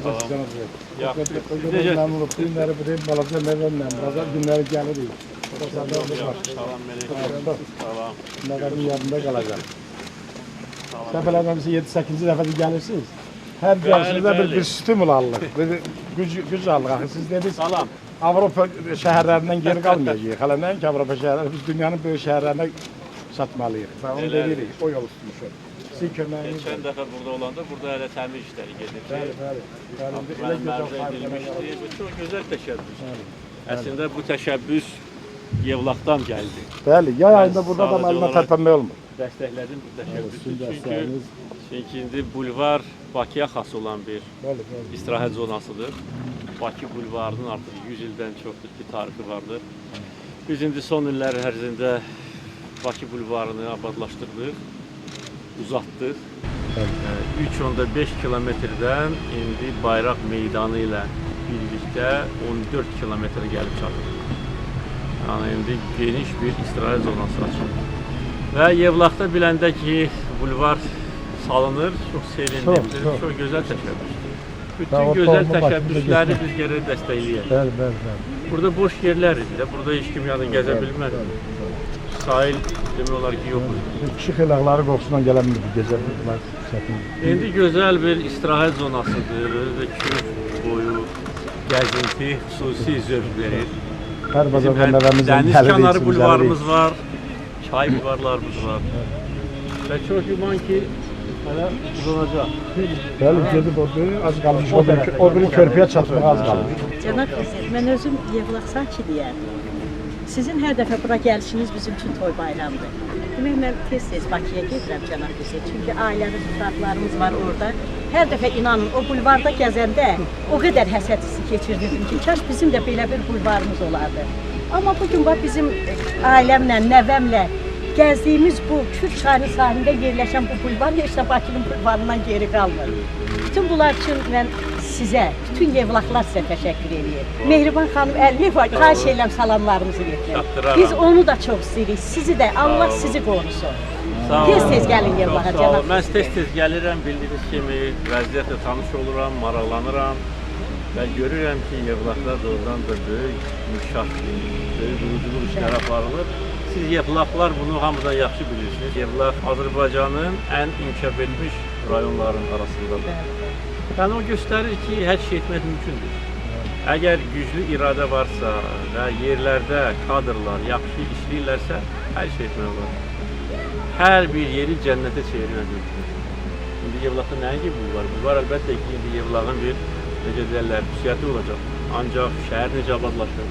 Salam. Yaxşı. Məmnunum. Günləri buraya balaca məvənlə, bazar günləri gəlirik. Salam, melek. Salam. Məqəmin yanında qalacaq. Səfərlərdən 7-8-ci dəfədir gəlirsiniz. Hər gəlişinizdə bir stimul alırıq, güc alırıq. Axı siz dediniz, Salam. Avropa şəhərlərindən geri qalmayacaq. Hələ nəinki Avropa şəhərləri, biz dünyanın böyük şəhərlərinə satmalıyıq. Və onu deyirik, o yol tutmuşuq. Sizin köməyiniz. Geçen dəfə burada olanda burada hələ təmir işləri gedir. Bəli. Mənim mərzə edilmişdir. Bu çox gözəl təşəbbüs. Əslində bu təşəbbüs Yevlaxdan gəldi. Bəli, yay ayında burada da məlumat tərpənmək olmur. Dəstəklədim bu təşəbbüsü. Çünki indi bulvar Bakıya xas olan bir istirahət zonasıdır. Bakı bulvarının artıq 100 ildən çoxdur ki, tarixi vardır. Biz indi son illər ərzində Bakı bulvarını abadlaşdırdıq, uzatdıq. 3,5 kilometrdən indi Bayraq meydanı ilə birlikdə 14 kilometrə gəlib çatır. Yəni indi geniş bir istirahət zonası açılır. Və Yevlaxda biləndə ki, bulvar salınır, çox sevindim, çox gözəl təşəbbüsdür. Bütün gözəl təşəbbüsləri biz gərək dəstəkləyək. Bəli. Burada boş yerlər idi də, burada heç kim yanı gəzə bilməz. Sahil demək olar ki, yoxdur. Kişi xilaqları qorxusundan gələn bir gecə çətin. İndi gözəl bir istirahət zonasıdır, özü də köy boyu gəzinti xüsusi zövq verir. Hər bazar Dəniz kənarı bulvarımız var, çay bulvarlarımız var. Və çox güman ki, hələ uzanacaq. Bəli, gedib az qalmış, o biri körpüyə çatmaq az qalmış. Cənab prezident, mən özüm Yevlax sakiniyəm. Sizin hər dəfə bura gəlişiniz bizim üçün toy bayramdır. Demək, mən tez-tez Bakıya gedirəm, cənab prezident. Çünki ailəvi uşaqlarımız var orada. Hər dəfə inanın, o bulvarda gəzəndə o qədər həsəd hissi keçirdirdim ki, kaş bizim də belə bir bulvarımız olardı. Amma bugün bax bizim ailəmlə, nəvəmlə gəzdiyimiz bu Kür çayının sahilində yerləşən bu bulvar heç də Bakının bulvarından geri qalmır. Bütün bunlar üçün mən sizə, bütün Yevlaxlar sizə təşəkkür edirəm. Mehriban xanım Əliyeva, xahiş edirəm salamlarımızı yetirin. Biz onu da çox istəyirik, sizi də, Allah sizi qorusun. Tez-tez gəlin Yevlaxa, cənab. Mən tez-tez gəlirəm, bildiyiniz kimi vəziyyətlə tanış oluram, maraqlanıram və görürəm ki, Yevlaxda doğrudan da böyük inkişaf, böyük quruculuq işləri aparılır. Siz Yevlaxlar bunu hamıdan yaxşı bilirsiniz. Yevlax Azərbaycanın ən inkişaf etmiş rayonların arasındadır. Yəni o göstərir ki, hər şey etmək mümkündür. Əgər güclü iradə varsa və yerlərdə kadrlar yaxşı işləyirlərsə, hər şey etmək olar. Hər bir yeri cənnətə çevirmək mümkündür. İndi Yevlaxda nəyə bu var? Bu var əlbəttə ki, indi Yevlaxın bir, necə deyərlər, xüsusiyyəti olacaq. Ancaq şəhər necə abadlaşır?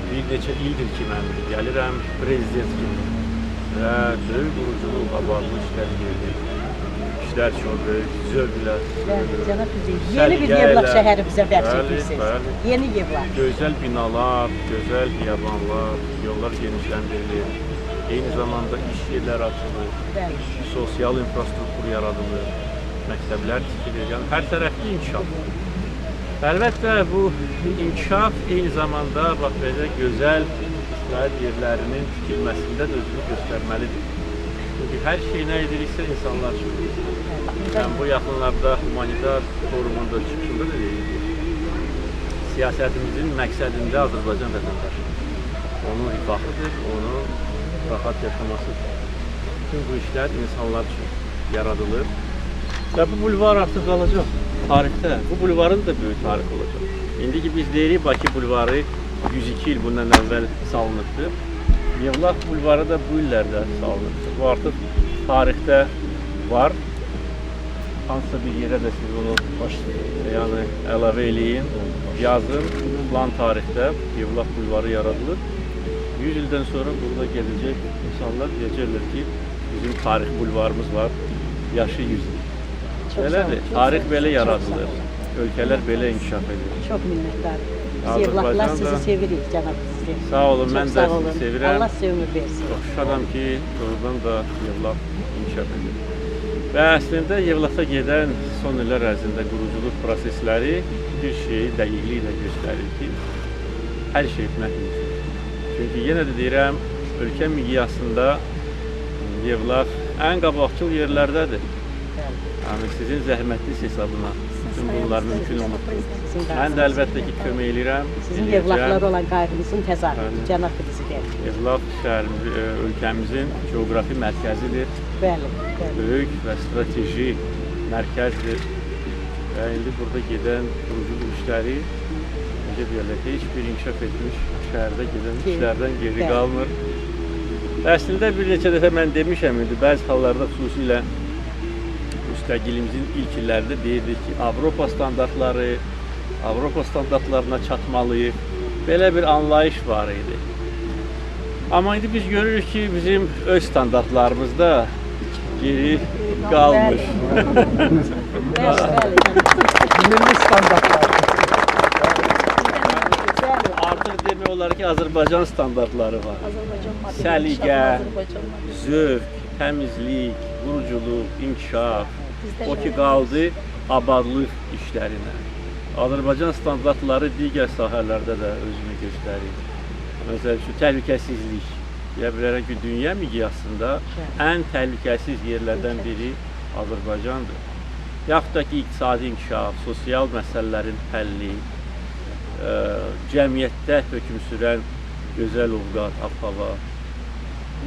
Bir neçə ildir ki, mən gəlirəm prezident kimi və böyük quruculuq, abadlıq işləri gedir. İşlər çox böyük, zövqlə. Cənab prezident, yeni bir Yevlax şəhəri bizə bəxş edirsiniz. Yeni Yevlax. Gözəl binalar, gözəl xiyabanlar, yollar genişləndirilir. Eyni zamanda iş yerləri açılır, sosial infrastruktur yaradılır, məktəblər tikilir. Yəni hər tərəfli inkişaf. Əlbəttə, bu inkişaf eyni zamanda bax belə gözəl istirahət yerlərinin tikilməsində də özünü göstərməlidir. Çünki hər şey nə ediriksə insanlar üçün. Yəni, bu yaxınlarda humanitar forumunda çıxışında da deyilir. Siyasətimizin məqsədində Azərbaycan vətəndaşı. Onun rifahıdır, onun rahat yaşamasıdır. Bütün bu işlər insanlar üçün yaradılır. Və bu bulvar artıq qalacaq tarixdə. Bu bulvarın da böyük tarixi olacaq. İndiki biz deyirik Bakı bulvarı 102 il bundan əvvəl salınıbdır. Yevlax bulvarı da bu illərdə salınıbdır. Bu artıq tarixdə var. Hansısa bir yerə də siz onu əlavə eləyin. Yazın, plan tarixdə Yevlax bulvarı yaradılır. 100 ildən sonra burada gələcək insanlar deyəcəklər ki, bizim tarix bulvarımız var, yaşı 100 il. Belədir, tarix belə yaradılır, ölkələr belə inkişaf edir. Çox minnətdarım. Biz Yevlaxlar sizi sevirik, cənab prezident. Sağ olun, mən də sizi sevirəm. Allah sizə ömür versin. Çox şadam ki, doğrudan da Yevlax inkişaf edir. Və əslində Yevlaxa gedən son illər ərzində quruculuq prosesləri bir şeyi dəqiqliklə göstərir ki, hər şey etmək mümkündür. Çünki yenə də deyirəm, ölkə miqyasında Yevlax ən qabaqcıl yerlərdədir. Yəni sizin zəhmətiniz hesabına. bütün bunlar mümkün olur. Sizin Mən də əlbəttə ki, kömək eləyirəm. Sizin eləyəcəm. yevlaqlara olan qayğınızın təzahürüdür, cənab prezident. Yevlax şəhərimiz, ölkəmizin coğrafi mərkəzidir. Bəli, bəli. Böyük və strateji mərkəzdir. Və indi burada gedən quruculuq işləri necə deyirlər, heç bir inkişaf etmiş şəhərdə gedən işlərdən geri qalmır. Əslində bir neçə dəfə mən demişəm indi, bəzi hallarda xüsusilə müstəqilimizin ilk illərində deyirdik ki, Avropa standartlarına çatmalıyıq. Belə bir anlayış var idi. Amma indi biz görürük ki, bizim öz standartlarımızda geri qalmış. Bəli, bəli. Milli standartlar. Artıq demək olar ki, Azərbaycan standartları var. Səliqə, zövq, təmizlik, quruculuq, inkişaf, o ki qaldı abadlıq işlərinə. Azərbaycan standartları digər sahələrdə də özünü göstərir. Məsələn, şu təhlükəsizlik. Deyə bilərəm ki, dünya miqyasında ən təhlükəsiz yerlərdən biri Azərbaycandır. Yaxud da ki, iqtisadi inkişaf, sosial məsələlərin həlli, cəmiyyətdə hökm sürən gözəl ovqat, ab-hava,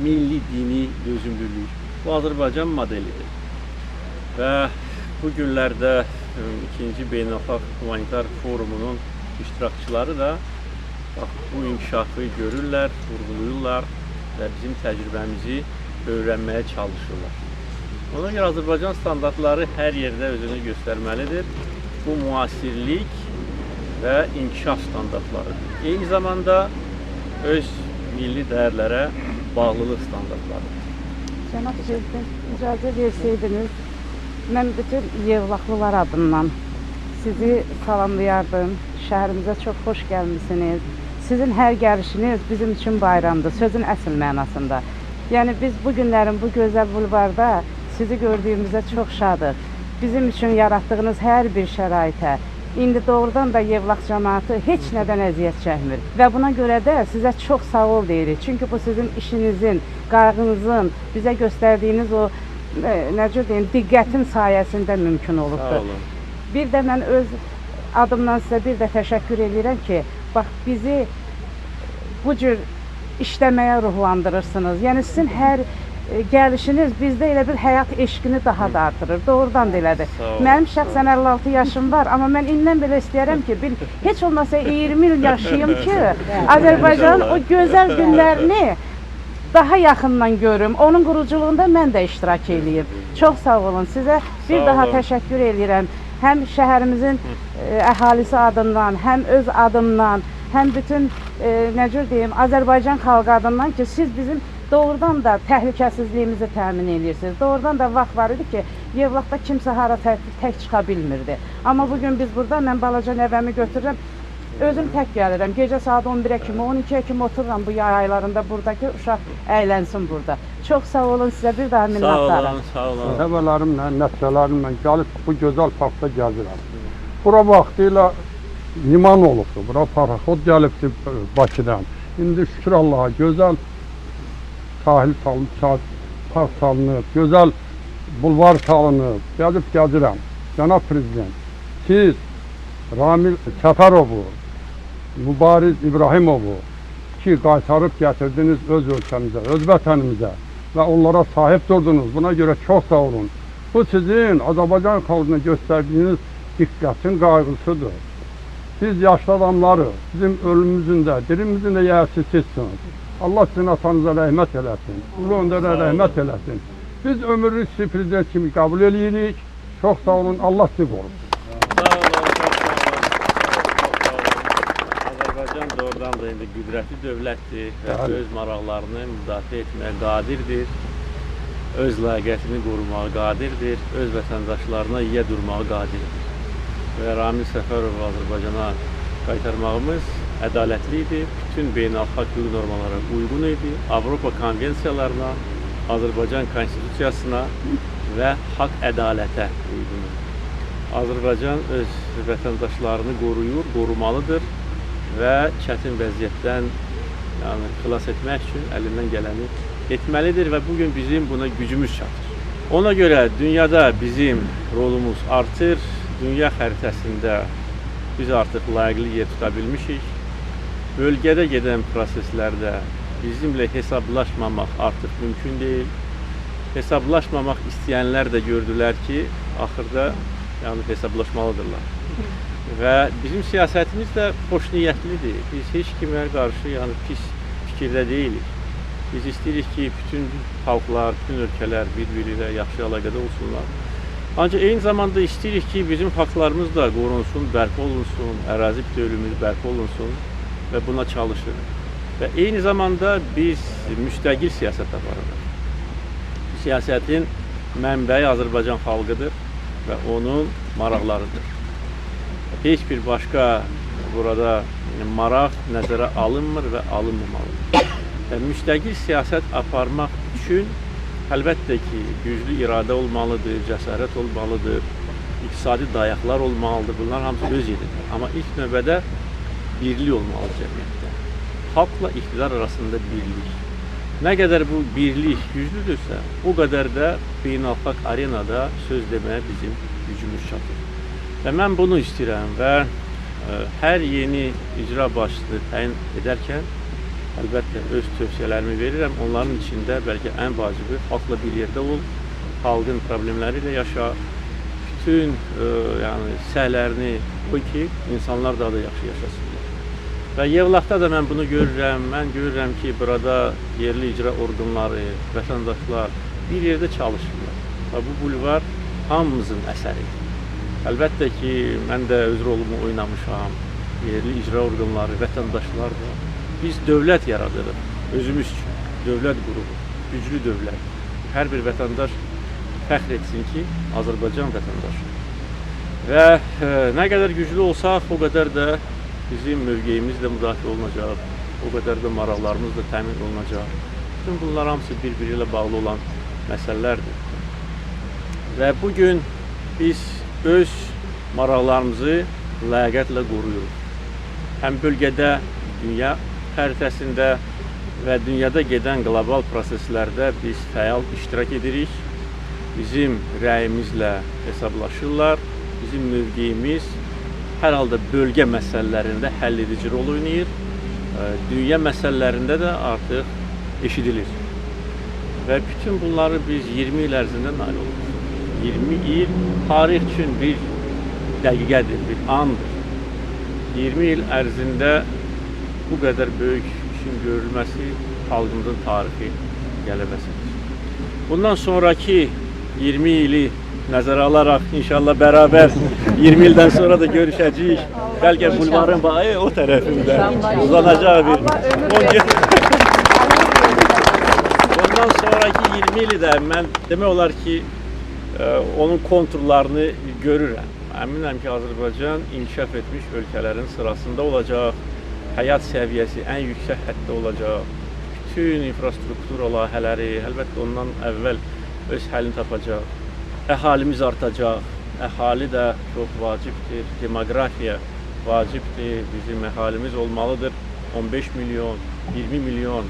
milli dini dözümlülük. Bu Azərbaycan modelidir. Və bu günlərdə ikinci beynəlxalq humanitar forumunun iştirakçıları da bu inkişafı görürlər, vurğulayırlar və bizim təcrübəmizi öyrənməyə çalışırlar. Ona görə Azərbaycan standartları hər yerdə özünü göstərməlidir. Bu müasirlik və inkişaf standartlarıdır. Eyni zamanda öz milli dəyərlərə bağlılıq standartlarıdır. Cənab prezident, icazə versəydiniz, mən bütün Yevlaxlılar adından sizi salamlayardım. Şəhərimizə çox xoş gəlmişsiniz. Sizin hər gəlişiniz bizim üçün bayramdır, sözün əsl mənasında. Yəni biz bu günlərin bu gözəl bulvarda sizi gördüyümüzə çox şadıq. Bizim üçün yaratdığınız hər bir şəraitə, indi doğrudan da Yevlax cəmaatı heç nədən əziyyət çəkmir. Və buna görə də sizə çox sağ ol deyirik. Çünki bu sizin işinizin, qayğınızın, bizə göstərdiyiniz o necə deyim, diqqətin sayəsində mümkün olubdur. Sağ olun. Bir də mən öz adımdan sizə bir də təşəkkür edirəm ki, bax bizi bu cür işləməyə ruhlandırırsınız. Yəni sizin hər gəlişiniz bizdə elə bir həyat eşqini daha da artırır. Doğrudan da elədir. Mənim şəxsən 56 yaşım var, amma mən indən belə istəyərəm ki, heç olmasa 20 il yaşayım ki, Azərbaycanın o gözəl günlərini daha yaxından görüm. Onun quruculuğunda mən də iştirak eləyim. Çox sağ olun. Sizə bir daha təşəkkür edirəm. Həm şəhərimizin əhalisi adından, həm öz adımdan, həm bütün necə deyim, Azərbaycan xalqı adından ki, siz bizim doğrudan da təhlükəsizliyimizi təmin edirsiniz. Doğrudan da vaxt var idi ki, Yevlaxda kimsə hara tək çıxa bilmirdi. Amma bugün biz burada, mən balaca nəvəmi götürürəm, özüm tək gəlirəm. Gecə saat 11-ə kimi, 12-ə kimi otururam bu yay aylarında buradakı uşaq əylənsin burada. Çox sağ olun, sizə bir daha minnətdarım. Sağ olun, sağ olun. Nəvələrimlə, nəticələrimlə gəlib bu gözəl parkda gəzirəm. Bura vaxtilə liman olubdur, bura paraxod gəlibdir Bakıdan. İndi şükür Allaha gözəl sahil salınıb, park salınıb, gözəl bulvar salınıb, gəzirəm. Cənab prezident, siz Ramil Səfərovu, Mübariz İbrahimovu ki, qaytarıb gətirdiniz öz ölkəmizə, öz vətənimizə və onlara sahib durdunuz. Buna görə çox sağ olun. Bu sizin Azərbaycan xalqına göstərdiyiniz diqqətin qayğısıdır. Biz yaşlı adamları, bizim ölümümüzün də, dirimizin də yəhəsi sizsiniz. Allah sizin atanıza rəhmət eləsin, ulu öndərə rəhmət eləsin. Biz ömürlük sizi prezident kimi qəbul edirik. Çox sağ olun, Allah sizi qorusun. Sağ olun, çox sağ olun. Azərbaycan doğrudan da indi qüdrətli dövlətdir və öz maraqlarını müdafiə etməyə qadirdir. Öz ləyaqətini qorumağa qadirdir, öz vətəndaşlarına yiyə durmağa qadirdir. Və Ramil Səfərov Azərbaycana qaytarmağımız ədalətli idi, bütün beynəlxalq hüquq normalara uyğun idi, Avropa konvensiyalarına, Azərbaycan konstitusiyasına və haqq ədalətə uyğun idi. Azərbaycan öz vətəndaşlarını qoruyur, qorumalıdır və çətin vəziyyətdən xilas etmək üçün əlindən gələni etməlidir və bugün bizim buna gücümüz çatır. Ona görə dünyada bizim rolumuz artır, dünya xəritəsində biz artıq layiqli yer tuta bilmişik. Bölgədə gedən proseslərdə bizimlə hesablaşmamaq artıq mümkün deyil. Hesablaşmamaq istəyənlər də gördülər ki, axırda hesablaşmalıdırlar. Və bizim siyasətimiz də xoş niyyətlidir. Biz heç kimə qarşı pis fikirdə deyilik. Biz istəyirik ki, bütün xalqlar, bütün ölkələr bir-biri ilə yaxşı əlaqədə olsunlar. Ancaq eyni zamanda istəyirik ki, bizim haqlarımız da qorunsun, bərpa olunsun, ərazi bütövlüyümüz bərpa olunsun və buna çalışırıq. Və eyni zamanda biz müstəqil siyasət aparırıq. Siyasətin mənbəyi Azərbaycan xalqıdır və onun maraqlarıdır. Heç bir başqa burada maraq nəzərə alınmır və alınmamalıdır. Və müstəqil siyasət aparmaq üçün əlbəttə ki, güclü iradə olmalıdır, cəsarət olmalıdır, iqtisadi dayaqlar olmalıdır. Bunlar hamısı öz yeridir. Amma ilk növbədə birlik olmalıdır cəmiyyətdə. Xalqla iqtidar arasında birlik. Nə qədər bu birlik güclüdürsə, o qədər də beynəlxalq arenada söz deməyə bizim gücümüz çatır. Və mən bunu istəyirəm və hər yeni icra başçısı təyin edərkən əlbəttə öz tövsiyələrimi verirəm. Onların içində bəlkə ən vacibi xalqla bir yerdə ol, xalqın problemləri ilə yaşa, bütün səhlərini qoy ki, insanlar daha da yaxşı yaşasınlar. Və Yevlaxda da mən bunu görürəm. Mən görürəm ki, burada yerli icra orqanları, vətəndaşlar bir yerdə çalışırlar. Və bu bulvar hamımızın əsəridir. Əlbəttə ki, mən də öz rolumu oynamışam. Yerli icra orqanları, vətəndaşlar da. Biz dövlət yaradırıq, özümüz üçün. Dövlət qurumu, güclü dövlət. Hər bir vətəndaş fəxr etsin ki, Azərbaycan vətəndaşı. Və nə qədər güclü olsaq, o qədər də bizim mövqeyimiz də müdafiə olunacaq, o qədər də maraqlarımız da təmin olunacaq. Bütün bunlar hamısı bir-biri ilə bağlı olan məsələlərdir. Və bugün biz öz maraqlarımızı ləyaqətlə qoruyuruq. Həm bölgədə, dünya xəritəsində və dünyada gedən qlobal proseslərdə biz fəal iştirak edirik. Bizim rəyimizlə hesablaşırlar, bizim mövqeyimiz hər halda bölgə məsələlərində həll edici rol oynayır. Dünya məsələlərində də artıq eşidilir. Və bütün bunları biz 20 il ərzində nail olduq. 20 il tarix üçün bir dəqiqədir, bir andır. 20 il ərzində bu qədər böyük işin görülməsi xalqımızın tarixi qələbəsidir. Bundan sonraki 20 ili nəzərə alaraq inşallah bərabər 20 ildən sonra da görüşəcəyik. Bəlkə bulvarın bağı o tərəfində uzanacaq bir. Ondan sonraki 20 ili də mən demək olar ki, onun konturlarını görürəm. Əminəm ki, Azərbaycan inkişaf etmiş ölkələrin sırasında olacaq. Həyat səviyyəsi ən yüksək həddə olacaq. Bütün infrastruktura layihələri əlbəttə ondan əvvəl öz həllini tapacaq. Əhalimiz artacaq. Əhali də çox vacibdir. Demografiya vacibdir. Bizim əhalimiz olmalıdır. 15 milyon, 20 milyon.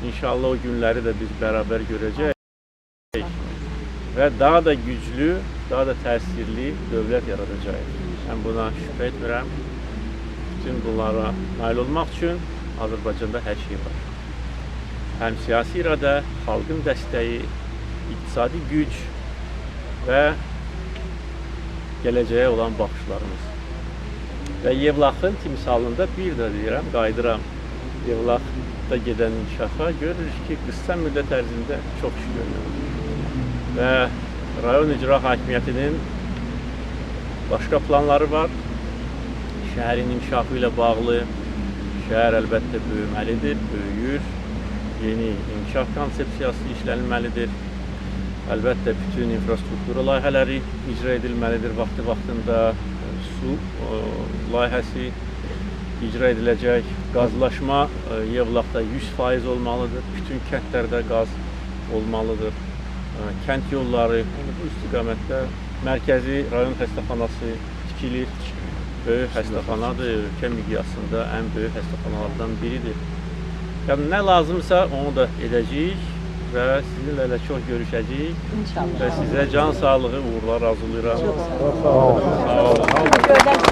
İnşallah o günləri də biz bərabər görəcəyik. Və daha da güclü, daha da təsirli dövlət yaradacağıq. Mən buna şübhə etmirəm. Bütün bunlara nail olmaq üçün Azərbaycanda hər şey var. Həm siyasi iradə, xalqın dəstəyi, iqtisadi güc və gələcəyə olan baxışlarımız. Və Yevlaxın timsalında bir də deyirəm, qayıdıram. Yevlaxda gedən inkişafa görürük ki, qısa müddət ərzində çox iş görünür. Və rayon icra hakimiyyətinin başqa planları var. Şəhərin inkişafı ilə bağlı şəhər əlbəttə böyüməlidir, böyüyür. Yeni inkişaf konsepsiyası işlənməlidir. Əlbəttə bütün infrastruktura layihələri icra edilməlidir vaxtı-vaxtında. Su layihəsi icra ediləcək. Qazlaşma Yevlaxda 100% olmalıdır. Bütün kəndlərdə qaz olmalıdır. Kənd yolları bu istiqamətdə mərkəzi rayon xəstəxanası tikilir. Böyük xəstəxanadır, ölkə miqyasında ən böyük xəstəxanalardan biridir. Yəni, nə lazımsa onu da edəcəyik və sizinlə də çox görüşəcəyik. İnşallah. Və sizə can sağlığı, uğurlar arzulayıram. Çox sağ olun. Sağ olun. Sağ olun. Gözəl